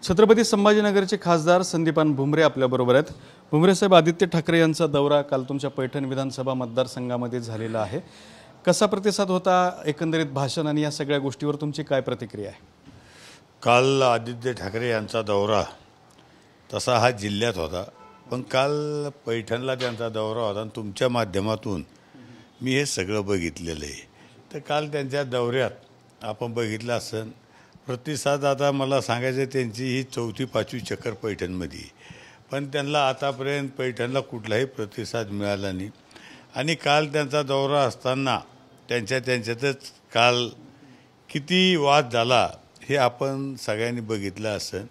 छत्रपती संभाजीनगरचे खासदार संदीपान भुमरे आपल्याबरोबर आहेत। भुमरे साहेब, आदित्य ठाकरे यांचा दौरा काल तुमच्या पैठण विधानसभा मतदारसंघामध्ये झालेला आहे। कसा प्रतिसाद होता? एकंदरीत भाषण आणि या सगळ्या गोष्टीवर तुमची काय प्रतिक्रिया आहे? काल आदित्य ठाकरे यांचा दौरा तसा हा जिल्ह्यात होता, पण काल पैठणला त्यांचा दौरा होता आणि तुमच्या माध्यमातून मी हे सगळं बघितलेलं आहे। तर काल त्यांच्या दौऱ्यात आपण बघितलं असेल प्रतिसाद। आता मला सांगायचं त्यांची ही 4थी-5वी चक्कर पैठणमध्ये, पण त्यांना आतापर्यंत पैठणला कुठलाही प्रतिसाद मिळाला नाही। आणि काल त्यांचा दौरा असताना त्यांच्यातच काल किती वाद झाला हे आपण सगळ्यांनी बघितलं असेल।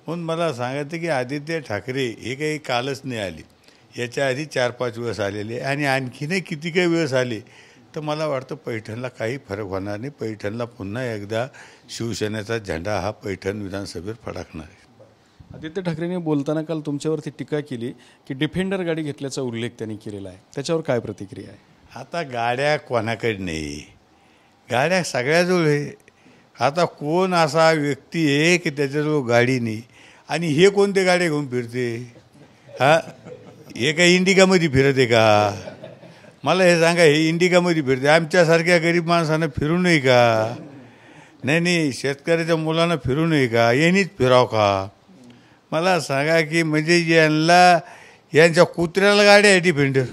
म्हणून मला सांगायचं की आदित्य ठाकरे हे काही कालच नाही आले, याच्या आधी 4-5 वेळेस आलेले आणि आणखीनही किती काही वेळेस आले, तर मला वाटतं पैठणला काही फरक होणार नाही। पैठणला पुन्हा एकदा शिवसेनेचा झेंडा हा पैठण विधानसभेत फडकणार आहे। आदित्य ठाकरेंनी बोलताना काल तुमच्यावरती टीका केली की डिफेंडर गाडी घेतल्याचा उल्लेख त्यांनी केलेला आहे, त्याच्यावर काय प्रतिक्रिया आहे? आता गाड्या कोणाकडे नाही, गाड्या सगळ्याजवळ आहे। आता कोण असा व्यक्ती आहे की त्याच्याजवळ गाडी नाही आणि हे कोणते गाड्या घेऊन फिरते? हे काही इंडिकामध्ये फिरते का? मला हे सांगा, हे इंडिकामध्ये फिरते? आमच्यासारख्या गरीब माणसांना फिरू नये का? नाही, शेतकऱ्याच्या मुलांना फिरू नये का? यांनीच फिराव का? मला सांगा की म्हणजे यांच्या कुत्र्याला गाड्या आहे डिफेंडर,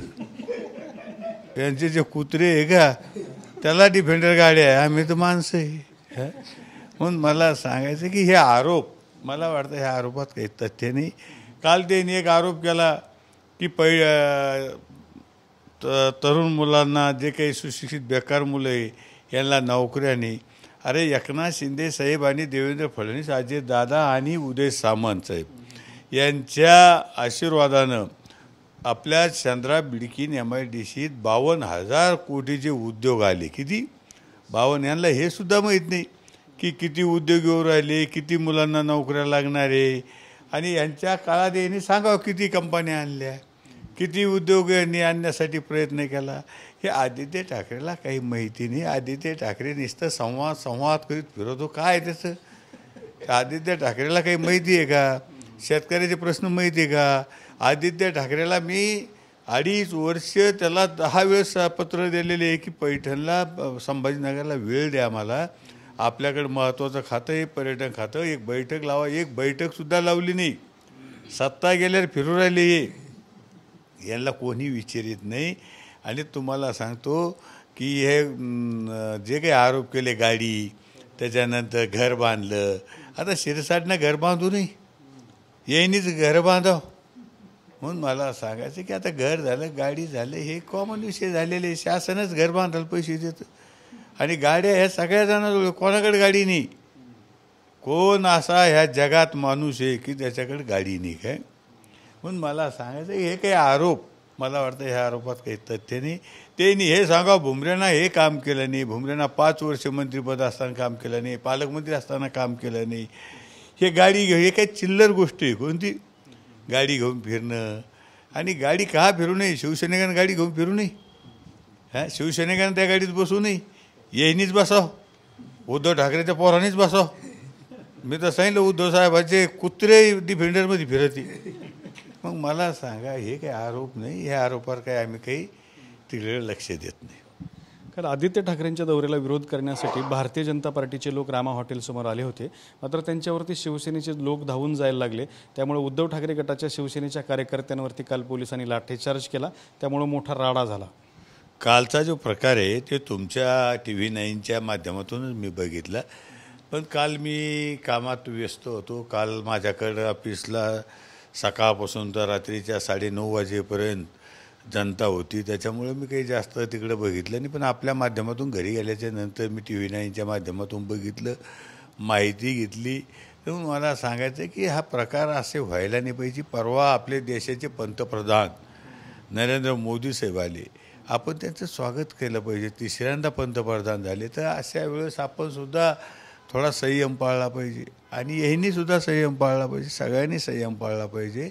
यांचे जे कुत्रे आहे का त्याला डिफेंडर गाड्या आहे, आम्ही तर माणसं आहे। म्हणून मला सांगायचं की हे आरोप, मला वाटतं ह्या आरोपात काही तथ्य नाही। काल त्यांनी एक आरोप केला की तरुण मुलांना, जे काही सुशिक्षित बेकार मुलं आहे यांना नोकऱ्या नाही। अरे एकनाथ शिंदे साहेब आणि देवेंद्र फडणवीस, अजय दादा आणि उदय सामंत साहेब यांच्या आशीर्वादानं आपल्या चंद्रा बिडकीन MIDCत 52,000 कोटीचे उद्योग आले। किती? 52। यांना हे सुद्धा माहीत नाही की किती उद्योग येऊ राहिले, किती मुलांना नोकऱ्या लागणार आहे। आणि यांच्या काळात यांनी सांगावं किती कंपन्या आणल्या, किती उद्योग यांनी आणण्यासाठी प्रयत्न केला। हे आदित्य ठाकरेला काही माहिती नाही। आदित्य ठाकरे नुसतं संवाद करीत फिरवतो। काय त्याचं? आदित्य ठाकरेला काही माहिती आहे का? शेतकऱ्याचे प्रश्न माहिती आहे का? आदित्य ठाकरेला मी 2.5 वर्ष त्याला 10 वेळेस पत्र दिलेले आहे की पैठणला, संभाजीनगरला वेळ द्या आम्हाला, आपल्याकडे महत्त्वाचं खातं आहे पर्यटन खातं, एक बैठक लावा। एक बैठकसुद्धा लावली नाही। सत्ता गेल्यावर फिरू राहिले, यांना कोणी विचारित नाही। आणि तुम्हाला सांगतो की हे जे काही आरोप केले, गाडी, त्याच्यानंतर घर बांधलं, आता शिरसाटनं घर बांधू नये, यांनीच घर बांधावं। म्हणून मला सांगायचं की आता घर झालं, गाडी झालं, हे कॉमन विषय झालेले। शासनच घर बांधायला पैसे देतं आणि गाड्या ह्या सगळ्या जणांजवळ, कोणाकडे गाडी नाही। कोण असा ह्या जगात माणूस आहे की त्याच्याकडे गाडी नाही काय? म्हणून मला सांगायचं हे काही आरोप, मला वाटतं ह्या आरोपात काही तथ्य नाही। त्यांनी हे सांगा भुमरेंना हे काम केलं नाही, भुमरेंना 5 वर्ष मंत्रिपद असताना काम केलं नाही, पालकमंत्री असताना काम केलं नाही। हे गाडी घेऊ, हे काही चिल्लर गोष्ट आहे? कोणती गाडी घेऊन फिरणं? आणि गाडी का फिरू नये? शिवसैनिकांना गाडी घेऊन फिरू नये? शिवसैनिकांना त्या गाडीत बसू नये? यांनीच बसाव, उद्धव ठाकरेच्या पोरांनीच बसाव। मी तर सांगितलं उद्धव साहेबाचे कुत्रे डिफेंडरमध्ये फिरते। मग मला सांगा, हे काही आरोप नाही, ह्या आरोपावर काही आम्ही काही तिकडे लक्ष देत नाही। कारण आदित्य ठाकरेंच्या दौऱ्याला विरोध करण्यासाठी भारतीय जनता पार्टीचे लोक रामा हॉटेलसमोर आले होते, मात्र त्यांच्यावरती शिवसेनेचे लोक धावून जायला लागले। त्यामुळे उद्धव ठाकरे गटाच्या शिवसेनेच्या कार्यकर्त्यांवरती काल पोलिसांनी लाठीचार्ज केला, त्यामुळे मोठा राडा झाला। कालचा जो प्रकार आहे ते तुमच्या TV9च्या माध्यमातूनच मी बघितला, पण काल मी कामात व्यस्त होतो। काल माझ्याकडं ऑफिसला सकाळपासून तर रात्रीच्या 9:30 वाजेपर्यंत जनता होती, त्याच्यामुळे मी काही जास्त तिकडं बघितलं नाही। पण आपल्या माध्यमातून घरी गेल्याच्या नंतर मी TV9च्या माध्यमातून बघितलं, माहिती घेतली। तर मला सांगायचं की हा प्रकार असे व्हायला नाही पाहिजे। परवा आपले देशाचे पंतप्रधान नरेंद्र मोदी साहेब आले, आपण त्यांचं स्वागत केलं पाहिजे। तिसऱ्यांदा पंतप्रधान झाले, तर अशा वेळेस आपण सुद्धा थोडा संयम पाळला पाहिजे आणि यांनी सुद्धा संयम पाळला पाहिजे, सगळ्यांनी संयम पाळला पाहिजे।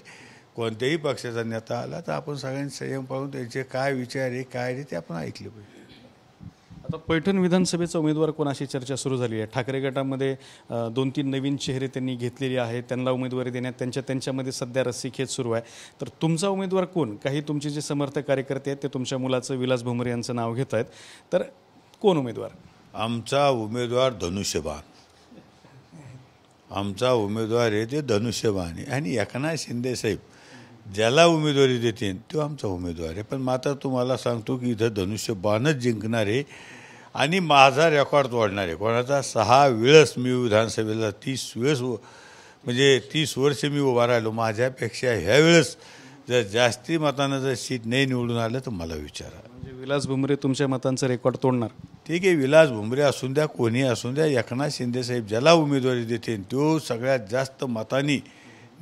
कोणत्याही पक्षाचा नेता आला तर आपण सगळ्यांनी संयम पाळून त्यांचे काय विचार आहे, काय नाही ते आपण ऐकले पाहिजे। आता पैठण विधानसभेचा उमेदवार कोणाशी चर्चा सुरू झाली आहे? ठाकरे गटामध्ये 2-3 नवीन चेहरे त्यांनी घेतलेले आहेत, त्यांना उमेदवारी देण्यात त्यांच्यामध्ये सध्या रस्सीखेच सुरू आहे. तर तुमचा उमेदवार कोण? काही तुमचे जे समर्थक कार्यकर्ते आहेत ते तुमच्या मुलाचं विलास भुमरे यांचं नाव घेत आहेत, तर कोण उमेदवार? आमचा उमेदवार धनुष्यबाण. आमचा उमेदवार आहे ते धनुष्यबाण आहे. आणि एकनाथ शिंदे साहेब ज्याला उमेदवारी देतील तो आमचा उमेदवार आहे. पण मात्र तुम्हाला सांगतो की इथं धनुष्यबाणच जिंकणार आहे आणि माझा रेकॉर्ड तोडणार आहे. कोणाचा 6 वेळेस मी विधानसभेला 30 वेळेस म्हणजे 30 वर्ष मी उभा राहिलो. माझ्यापेक्षा ह्या वेळेस जर जास्ती मतानं जर सीट नाही निवडून आलं तर मला विचारा. म्हणजे विलास भुमरे तुमच्या मतांचं रेकॉर्ड तोडणार? ठीक आहे, विलास भुमरे असून द्या, कोणी असून द्या, एकनाथ शिंदेसाहेब ज्याला उमेदवारी देतील तो सगळ्यात जास्त मतांनी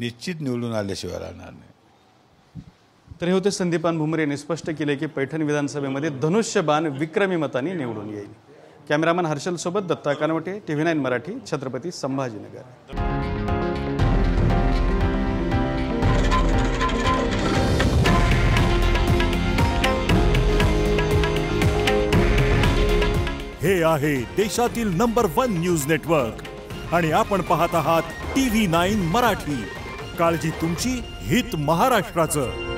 निश्चित निवडून आल्याशिवाय राहणार नाही. तर हे होते संदीपान भुमरे यांनी स्पष्ट केले की पैठण विधानसभेमध्ये धनुष्यबाण विक्रमी मतांनी निवडून येईल. कॅमेरामन हर्षल सोबत दत्ता कानवटे, TV9 मराठी, छत्रपती संभाजीनगर. हे आहे देशातील नंबर 1 न्यूज नेटवर्क आणि आपण पाहत आहात TV9 मराठी. काळजी तुमची, हित महाराष्ट्राचं.